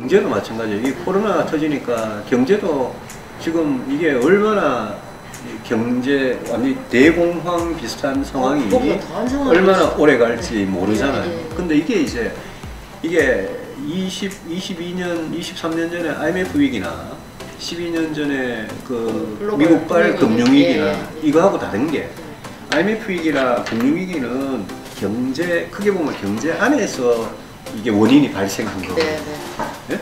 경제도 마찬가지예요. 이 코로나가 터지니까 경제도 지금 이게 얼마나 경제 완전히 대공황 비슷한 상황이 얼마나 오래 갈지 모르잖아요. 근데 이게 이제 이게 22년, 23년 전에 IMF 위기나 12년 전에 그 미국발 금융위기나 이거하고 다른 게 IMF 위기나 금융위기는 경제, 크게 보면 경제 안에서 이게 원인이 발생한 거고 예?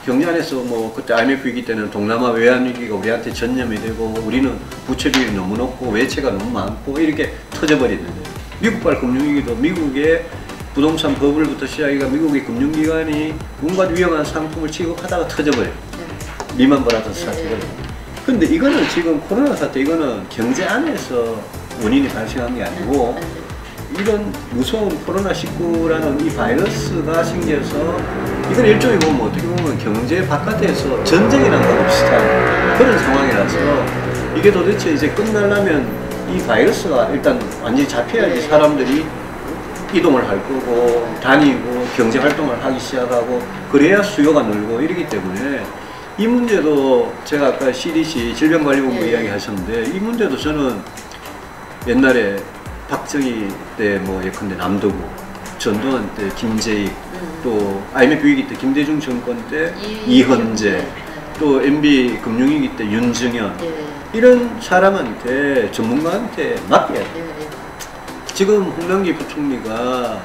경제 안에서 뭐 그때 IMF 위기 때는 동남아 외환 위기가 우리한테 전염이 되고 우리는 부채 비율이 너무 높고 외채가 너무 많고 이렇게 터져버리는데 미국발 금융위기도 미국의 부동산 버블부터 시작해가 미국의 금융기관이 뭔가 위험한 상품을 취급하다가 터져버려요. 리만 브라더스 사태가. 근데 이거는 지금 코로나 사태 이거는 경제 안에서 원인이 발생한 게 아니고 이런 무서운 코로나19라는 이 바이러스가 생겨서 이건 일종의 보면 어떻게 보면 경제 바깥에서 전쟁이 난 거랑 비슷한 그런 상황이라서 이게 도대체 이제 끝나려면 이 바이러스가 일단 완전히 잡혀야지 사람들이 이동을 할 거고 다니고 경제 활동을 하기 시작하고 그래야 수요가 늘고 이러기 때문에 이 문제도 제가 아까 CDC 질병관리본부 이야기 하셨는데 이 문제도 저는 옛날에 박정희 때 뭐 예컨대 남도구, 전두환 때 김재익, 또 IMF 위기 때 김대중 정권 때 이헌재, 또 MB 금융위기 때 윤증현 이런 사람한테 전문가한테 맡겨야 돼요. 지금 홍남기 부총리가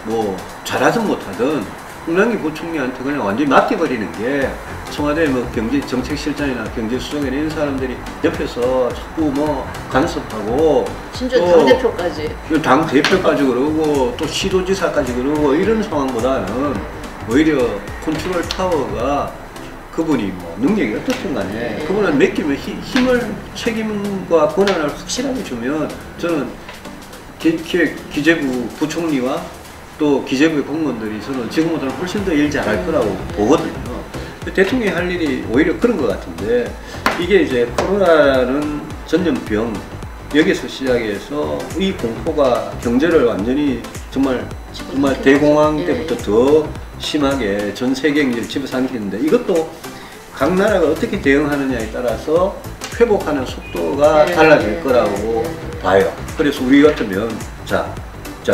뭐 잘하든 못하든 홍남기 부총리한테 그냥 완전히 맡겨버리는 게 청와대 뭐 경제정책실장이나 경제수석이나 이런 사람들이 옆에서 자꾸 뭐 간섭하고 심지어 당대표까지 당대표까지 그러고 또 시도지사까지 그러고 이런 상황보다는 오히려 컨트롤 타워가 그분이 뭐 능력이 어떻든 간에 그분은 맡기면 힘을 책임과 권한을 확실하게 주면 저는 기재부 부총리와 또 기재부의 공무원들이 저는 지금보다는 훨씬 더 일 잘할 거라고 보거든요. 대통령이 할 일이 오히려 그런 것 같은데 이게 이제 코로나라는 전염병 여기서 시작해서 이 공포가 경제를 완전히 정말 대공황 때부터 더 심하게 전 세계 경제를 집어삼키는데 이것도 각 나라가 어떻게 대응하느냐에 따라서 회복하는 속도가 달라질 거라고 봐요. 그래서 우리 같으면 자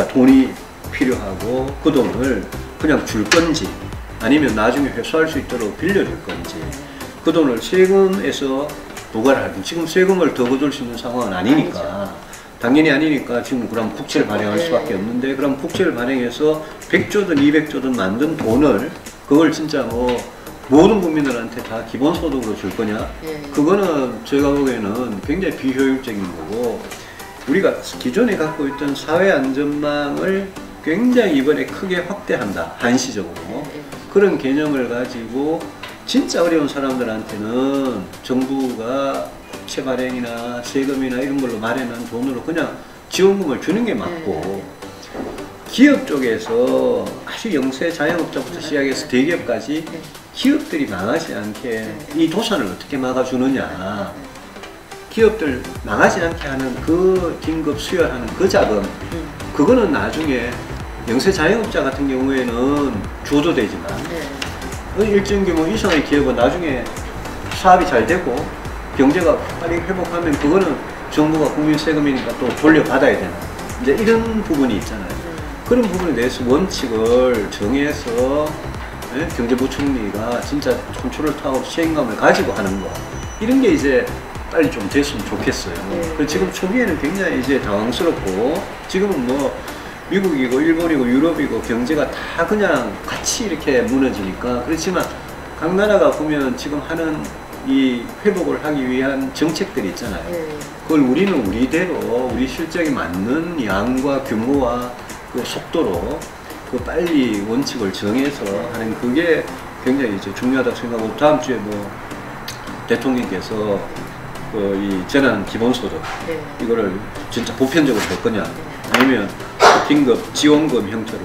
돈이 필요하고 그 돈을 그냥 줄 건지 아니면 나중에 회수할 수 있도록 빌려줄 건지 그 돈을 세금에서 부과를 하든 지금 세금을 더 거둘 수 있는 상황은 아니니까 당연히 아니니까 지금 그럼 국채를 발행할 수밖에 없는데 그럼 국채를 발행해서 100조든 200조든 만든 돈을 그걸 진짜 뭐 모든 국민들한테 다 기본소득으로 줄 거냐 그거는 제가 보기에는 굉장히 비효율적인 거고 우리가 기존에 갖고 있던 사회안전망을 굉장히 이번에 크게 확대한다 한시적으로 그런 개념을 가지고 진짜 어려운 사람들한테는 정부가 국채 발행이나 세금이나 이런 걸로 마련한 돈으로 그냥 지원금을 주는 게 맞고 기업 쪽에서 아주 영세 자영업자부터 시작해서 대기업까지 기업들이 망하지 않게 이 도산을 어떻게 막아주느냐 기업들 망하지 않게 하는 그 긴급 수혈하는 그 자금 그거는 나중에 영세 자영업자 같은 경우에는 줘도 되지만 일정 규모 이상의 기업은 나중에 사업이 잘 되고 경제가 빨리 회복하면 그거는 정부가 국민 세금이니까 또 돌려받아야 되는 이제 이런 부분이 있잖아요. 그런 부분에 대해서 원칙을 정해서 경제부총리가 진짜 컨트롤 타워 시행감을 가지고 하는 거 이런 게 이제 빨리 좀 됐으면 좋겠어요. 지금 초기에는 굉장히 이제 당황스럽고 지금은 뭐 미국이고 일본이고 유럽이고 경제가 다 그냥 같이 이렇게 무너지니까 그렇지만 각 나라가 보면 지금 하는 이 회복을 하기 위한 정책들이 있잖아요. 그걸 우리는 우리대로 우리 실적에 맞는 양과 규모와 그 속도로 그 빨리 원칙을 정해서 하는 그게 굉장히 이제 중요하다고 생각하고 다음 주에 뭐 대통령께서 이 재난 기본소득 이거를 진짜 보편적으로 될 거냐 아니면 긴급 지원금 형태로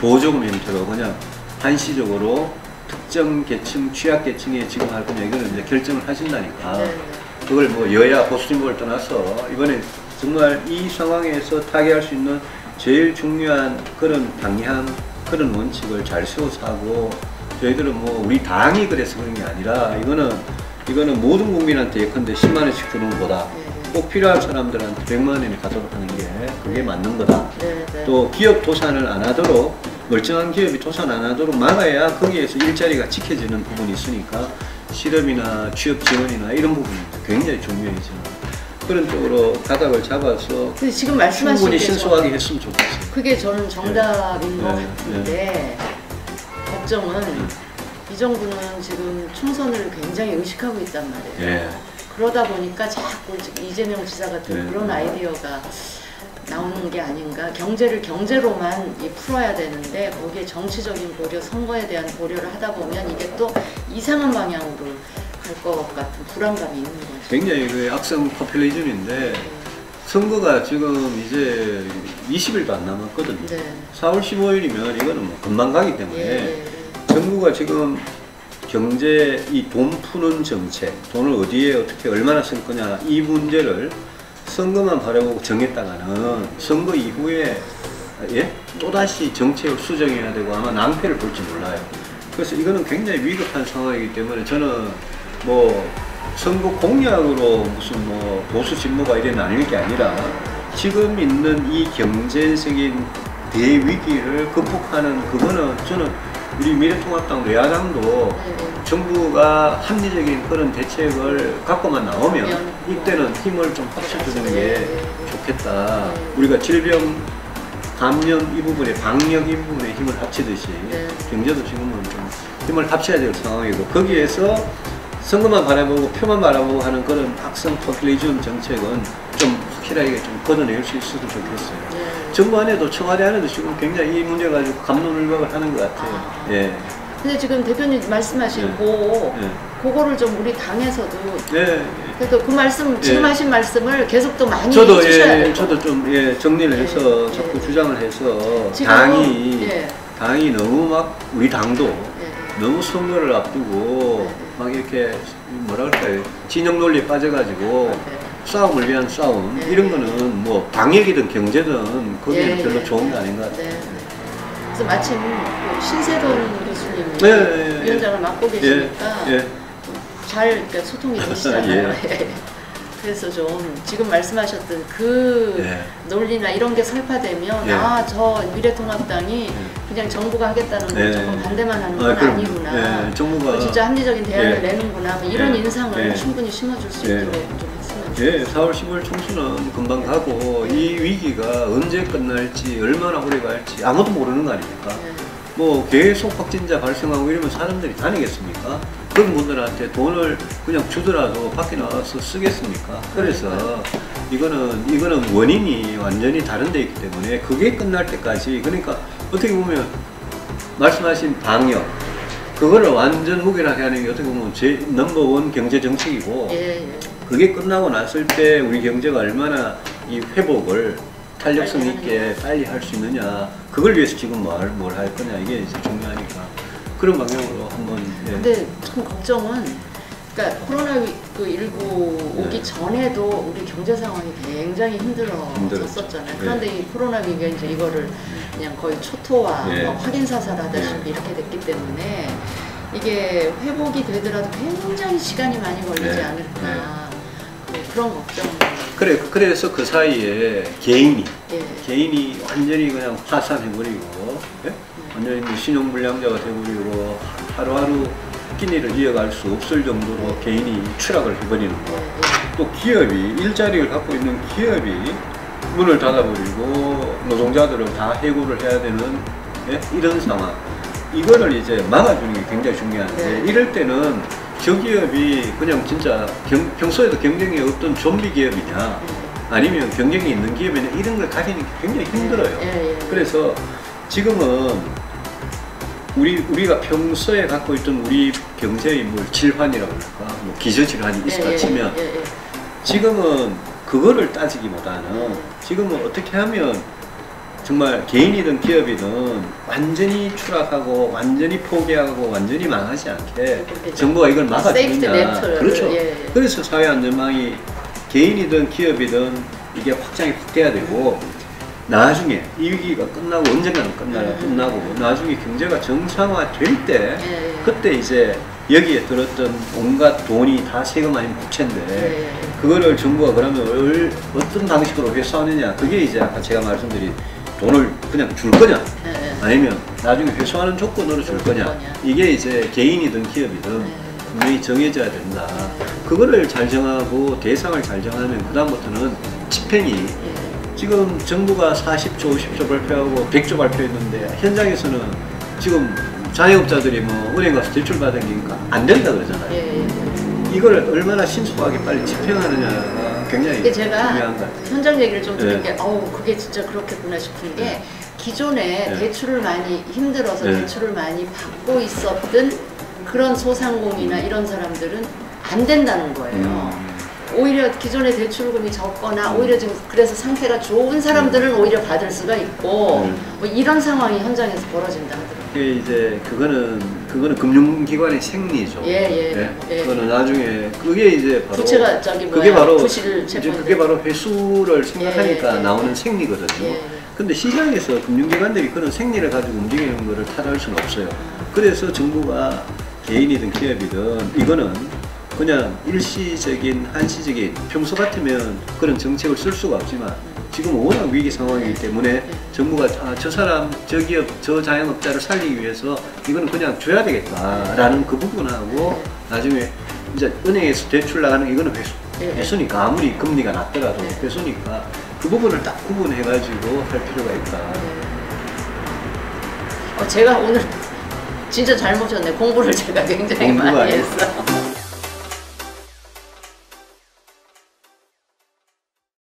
보조금 형태로 그냥 한시적으로 특정 계층 취약계층에 지금 할 거냐 이거는 이제 결정을 하신다니까 그걸 뭐 여야 보수 진보를 떠나서 이번에 정말 이 상황에서 타개할 수 있는 제일 중요한 그런 방향 그런 원칙을 잘 세워서 하고 저희들은 뭐 우리 당이 그래서 그런 게 아니라 이거는 모든 국민한테 예컨대 10만 원씩 주는 거다. 꼭 필요한 사람들한테 100만 원이 가도록 하는 게 그게 맞는 거다. 또 기업 도산을 안 하도록, 멀쩡한 기업이 도산 안 하도록 막아야 거기에서 일자리가 지켜지는 부분이 있으니까 실업이나 취업 지원이나 이런 부분이 굉장히 중요해져. 그런 쪽으로 가닥을 잡아서 지금 말씀하신 충분히 신속하게 했으면 좋겠어요. 그게 저는 정답인 것 같은데 걱정은 이 정부는 지금 총선을 굉장히 의식하고 있단 말이에요. 그러다 보니까 자꾸 이재명 지사 같은 그런 아이디어가 나오는 게 아닌가. 경제를 경제로만 풀어야 되는데 거기에 정치적인 고려, 선거에 대한 고려를 하다 보면 이게 또 이상한 방향으로 갈 것 같은 불안감이 있는 거죠. 굉장히 그 악성 포퓰리즘인데 선거가 지금 이제 20일도 안 남았거든요. 4월 15일이면 이거는 뭐 금방 가기 때문에 정부가 지금 경제, 이 돈 푸는 정책, 돈을 어디에 어떻게 얼마나 쓸 거냐 이 문제를 선거만 바라보고 정했다가는 선거 이후에 또다시 정책을 수정해야 되고 아마 낭패를 볼지 몰라요. 그래서 이거는 굉장히 위급한 상황이기 때문에 저는 뭐 선거 공약으로 무슨 뭐 보수 진보가 이래 나뉠 게 아니라 지금 있는 이 경제적인 대위기를 극복하는 그거는 저는 우리 미래통합당도 야당도 정부가 합리적인 그런 대책을 갖고만 나오면 이때는 힘을 좀 합쳐주는 게 좋겠다. 우리가 질병 감염 이 부분에 방역 이 부분에 힘을 합치듯이 경제도 지금은 좀 힘을 합쳐야 될 상황이고 거기에서 선거만 바라보고 표만 바라보고 하는 그런 악성 포퓰리즘 정책은 좀 확실하게 좀 걷어낼 수 있어도 좋겠어요. 정부 안에도 청와대 안에도 지금 굉장히 이 문제 가지고 갑론을박을 하는 것 같아요. 근데 지금 대표님 말씀하신 그거를 좀 우리 당에서도 그래도 그 말씀 지금 하신 말씀을 계속 또 많이 해주셔야 돼요. 저도 좀 정리를 해서 자꾸 주장을 해서 당이 너무 막 우리 당도 너무 선거를 앞두고 막 이렇게 뭐라 그럴까요? 진영 논리에 빠져가지고 싸움을 위한 싸움 이런 거는 뭐 방역이든 경제든 거기에는 별로 좋은 게 아닌 것 같아요. 그래서 마침 신세돈 교수님 위원장을 맡고 계시니까 잘 소통이 되시잖아요. 그래서 좀 지금 말씀하셨던 그 논리나 이런 게 설파되면 저 미래통합당이 그냥 정부가 하겠다는 걸 조금 반대만 하는 건 아니구나. 정부가 진짜 합리적인 대안을 내는구나. 뭐 이런 인상을 충분히 심어줄 수 있도록 좀 했으면 좋겠어요. 4월 15일 총선은 금방 가고 이 위기가 언제 끝날지 얼마나 오래 갈지 아무도 모르는 거 아닙니까? 뭐 계속 확진자 발생하고 이러면 사람들이 다니겠습니까? 그런 분들한테 돈을 그냥 주더라도 밖에 나와서 쓰겠습니까? 그래서 이거는 원인이 완전히 다른 데 있기 때문에 그게 끝날 때까지 그러니까 어떻게 보면 말씀하신 방역 그거를 완전 무결하게 하는 게 어떻게 보면 제 넘버원 경제 정책이고 그게 끝나고 났을 때 우리 경제가 얼마나 이 회복을 탄력성 있게 빨리 할 수 있느냐 그걸 위해서 지금 뭘 할 거냐 이게 이제 중요하니까 그런 방향으로 한번 근데 참 걱정은 그러니까 코로나19 오기 전에도 우리 경제 상황이 굉장히 힘들었었잖아요. 그런데 이 코로나 위기가 이제 이거를 그냥 거의 초토화 확인사살하다시피 이렇게 됐기 때문에 이게 회복이 되더라도 굉장히 시간이 많이 걸리지 않을까 그런 걱정. 그래서 그 사이에 개인이 완전히 그냥 파산해버리고 완전히 신용불량자가 돼버리고 하루하루 끼니를 이어갈 수 없을 정도로 개인이 추락을 해버리는 거. 또 기업이 일자리를 갖고 있는 기업이 문을 닫아버리고 노동자들을 다 해고를 해야 되는 이런 상황. 이거를 이제 막아주는 게 굉장히 중요한데 이럴 때는 저 기업이 그냥 진짜 평소에도 경쟁이 없던 좀비 기업이냐 아니면 경쟁이 있는 기업이냐 이런 걸 가리는 게 굉장히 힘들어요. 그래서 지금은 우리가 평소에 갖고 있던 우리 경제의 질환이라고 할까 뭐 기저질환이 있었다 치면 지금은 그거를 따지기보다는 지금은 어떻게 하면 정말 개인이든 기업이든 완전히 추락하고 완전히 포기하고 완전히 망하지 않게 정부가 이걸 막아주느냐. 그렇죠. 그래서 사회안전망이 개인이든 기업이든 이게 확장이 확대해야 되고 나중에 이 위기가 끝나고 언젠가는 끝나고 나중에 경제가 정상화될 때 그때 이제 여기에 들었던 온갖 돈이 다 세금 아닌 부채인데 그거를 정부가 그러면 어떤 방식으로 회수하느냐, 그게 이제 아까 제가 말씀드린 돈을 그냥 줄 거냐 아니면 나중에 회수하는 조건으로 줄 거냐, 이게 이제 개인이든 기업이든 분명히 정해져야 된다. 그거를 잘 정하고 대상을 잘 정하면 그 다음부터는 집행이 지금 정부가 40조, 50조 발표하고 100조 발표했는데 현장에서는 지금 자영업자들이 뭐 은행 가서 대출 받으니까 안 된다 그러잖아요. 이걸 얼마나 신속하게 빨리 집행하느냐가 굉장히 제가 중요한 것 같아요. 현장 얘기를 좀 들은 게 그게 진짜 그렇겠구나 싶은 게 기존에 대출을 많이 힘들어서 대출을 많이 받고 있었던 그런 소상공인이나 이런 사람들은 안 된다는 거예요. 오히려 기존에 대출금이 적거나 오히려 지금 그래서 상태가 좋은 사람들은 오히려 받을 수가 있고 뭐 이런 상황이 현장에서 벌어진다 하더라고요. 그게 이제 그거는 금융기관의 생리죠. 그거는 나중에 그게 이제 바로 부채가 그게 바로 회수를 생각하니까 나오는 생리거든요. 근데 시장에서 금융기관들이 그런 생리를 가지고 움직이는 거를 탓할 수는 없어요. 그래서 정부가 개인이든 기업이든 이거는 그냥 일시적인 한시적인, 평소 같으면 그런 정책을 쓸 수가 없지만 지금 워낙 위기 상황이기 때문에 정부가 저 사람, 저 기업, 저 자영업자를 살리기 위해서 이거는 그냥 줘야 되겠다라는 그 부분하고 나중에 이제 은행에서 대출 나가는 이거는 회수니까 아무리 금리가 낮더라도 회수니까 그 부분을 딱 구분해가지고 할 필요가 있다. 제가 오늘 진짜 잘 모셨네. 공부를 제가 굉장히 많이 했어.